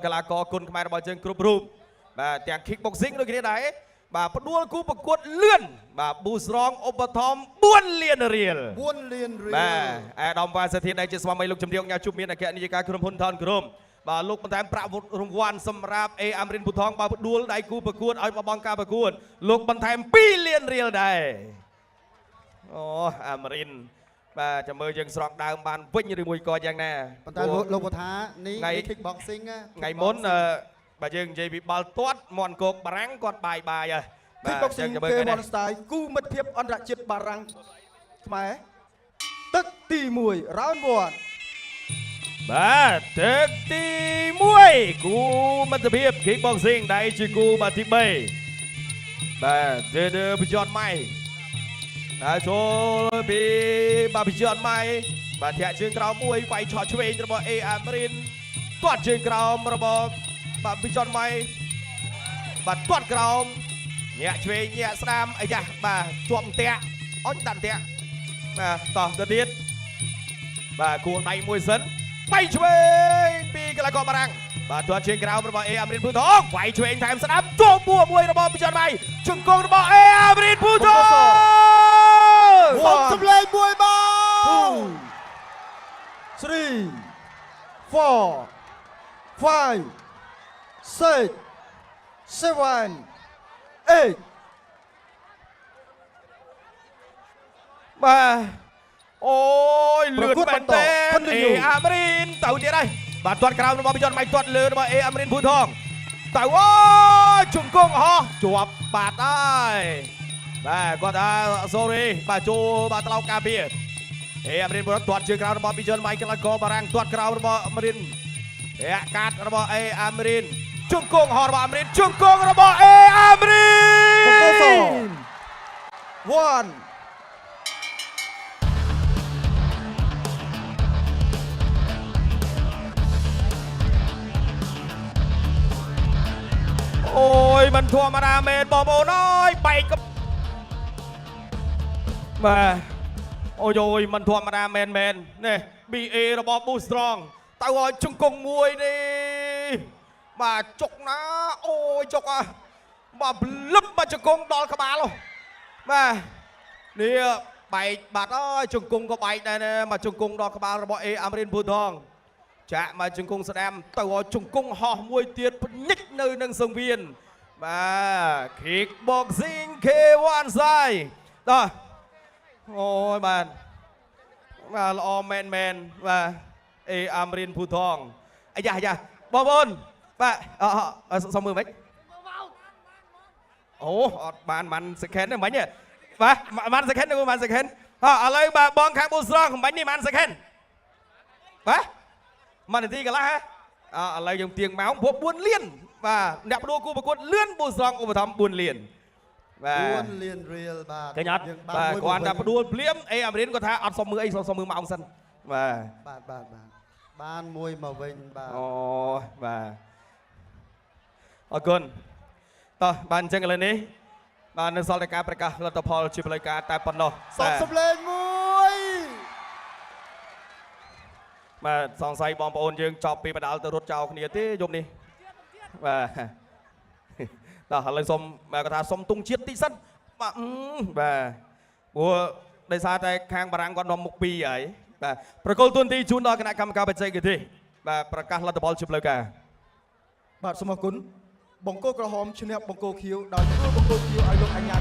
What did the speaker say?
កីឡាករគុណខ្មែររបស់យើងគ្រប់រូបបាទទាំង kickboxing ដូចគ្នាដែរបាទផ្ដួលគូប្រកួតលឿនបាទ Boost Strong ឧបត្ថម្ភ4 លានរៀលបាទអាដាមវ៉ាសធានដែលជាស្វាមីលោកជំរាបញ៉ាជុំមានអគ្គនាយិកាក្រុមហ៊ុនថនក្រុមបាទលោកបន្ថែមប្រាក់រង្វាន់សម្រាប់អេអាមរិនភូថងបាទផ្ដួលដៃគូប្រកួតឲ្យបបងការប្រកួតលោកបន្ថែម2 លានរៀលដែរអូអាមរិនបាទចាំមើលយើងស្រង់ដើមបានវិញឬមួយក៏យ៉ាងណាប៉ុន្តែលោកគាត់ថានេះ kickboxing ថ្ងៃមុនបាទយើងនិយាយពីបាល់ទាត់មន់គោកបារាំងគាត់បាយហើយ kickboxing គេមន់ស្ទាយគូមិត្តភាពអន្តរជាតិបារាំងខ្មែរទឹកទី1 round 1បាទទឹកទី1គូមិត្តភាព kickboxing ដែលជាគូបាទទី3បាទទេបច្ចុប្បន្នម៉ៃហើយចូលពីបាទបច្ចុប្បន្នម៉ៃបាទធាក់ជើងក្រោមមួយវាយឆក់ឆ្វេងរបស់អេអាមរិនទាត់ជើងក្រោមរបស់បាទបច្ចុប្បន្នម៉ៃបាទទាត់ក្រោមញាក់ឆ្វេងញាក់ស្ដាំអីចាស់បាទជាប់តាក់អត់ដាក់តាក់បាទតោះទៅទៀតបាទគួរដៃមួយសិនវាយឆ្វេងពីកីឡាករបារាំងបាទទាត់ជើងក្រោមរបស់អេអាមរិនភូថងវាយឆ្វេងថែមស្ដាំចូលពួរមួយរបស់បច្ចុប្បន្នម៉ៃជង្គង់របស់អេអាមរិនភូថងសុំសម្លេងមួយបង3 4 5 6 7 8បាទអូយលឿនមែនតើអេអាមរិនទៅទៀតហើយបាទទាត់ក្រោមរបស់បច្ចុប្បន្នម៉ៃទាត់លើរបស់អេអាមរិនភូថងទៅអូយជង្គង់ហោះជាប់បាត់ហើយបាទគាត់ថា sorry បាទចូលបាទត្រឡប់ការពារអេអាមរិនទាត់ជើងក្រោមរបស់បច្ចុប្បន្នម៉ៃកីឡាករបារាំងទាត់ក្រោមរបស់អាមរិនរាក់កាត់របស់អេអាមរិនជង្គង់ហោះរបស់អាមរិនជង្គង់របស់អេអាមរិន1អូយមិនធម្មតាមែនបងប្អូនអើយបែកបាទអូយមិនធម្មតាមែននេះ BA របស់ Boost Strong ទៅឲ្យជង្គង់មួយនេះបាទចុកណាអូយចុកបាទលឹបមកជង្គង់ដល់ក្បាលបាទនេះបែកបាត់អើយជង្គង់ក៏បែកដែរមកជង្គង់ដល់ក្បាលរបស់អេអាមរិនភូថងចាក់មកជង្គង់ស្ដាំទៅឲ្យជង្គង់ហោះមួយទៀតភ្ញិចនៅនឹងសង្វៀនបាទ kickboxing K1 សាយតោះអូយបាទល្អមែនបាទអេអាមរិនភូថងអាយ៉ាបងប្អូនបាទសុំមើលមិនអូអត់បានមិន second ទេមិញបាទបាន second ទេបាន second ឥឡូវបាទបងខាង Boost Strong មិញនេះបាន second បាទ1នាទីកន្លះឥឡូវយើងទៀងម៉ោងព្រោះ4លានបាទអ្នកផ្ដួលគូប្រកួតលឿន Boost Strong ឧបត្ថម្ភ4លានបាទ4លានរៀលបាទឃើញអត់បាទគាត់ថាផ្ដួលភ្លាមអេអាមរិនគាត់ថាអត់សុំមើលអីសុំមើលម៉ោងសិនបាទបានមួយមកវិញបាទអូបាទអរគុណតោះបានអញ្ចឹងឥឡូវនេះបាទនៅសល់តែការប្រកាសលទ្ធផលជាផ្លូវការតែប៉ុណ្ណោះសុំសម្លេងមួយបាទសង្ស័យបងប្អូនយើងចប់ពីបដាល់ទៅរត់ចោលគ្នាទេយប់នេះបាទតោះឥឡូវសុំបាទគាត់ថាសុំទង់ជាតិតិចសិនបាទព្រោះដោយសារតែខាងបារាំងគាត់នាំមុខ2ហើយបាទប្រកុលទួនាទីជូនដល់គណៈកម្មការបច្ចេកទេសបាទប្រកាសលទ្ធផលជាផ្លូវការបាទសូមអរគុណបង្គោលក្រហមឈ្នះបង្គោលខៀវដោយធ្វើបង្គោលខៀវឲ្យលោកអញ្ញា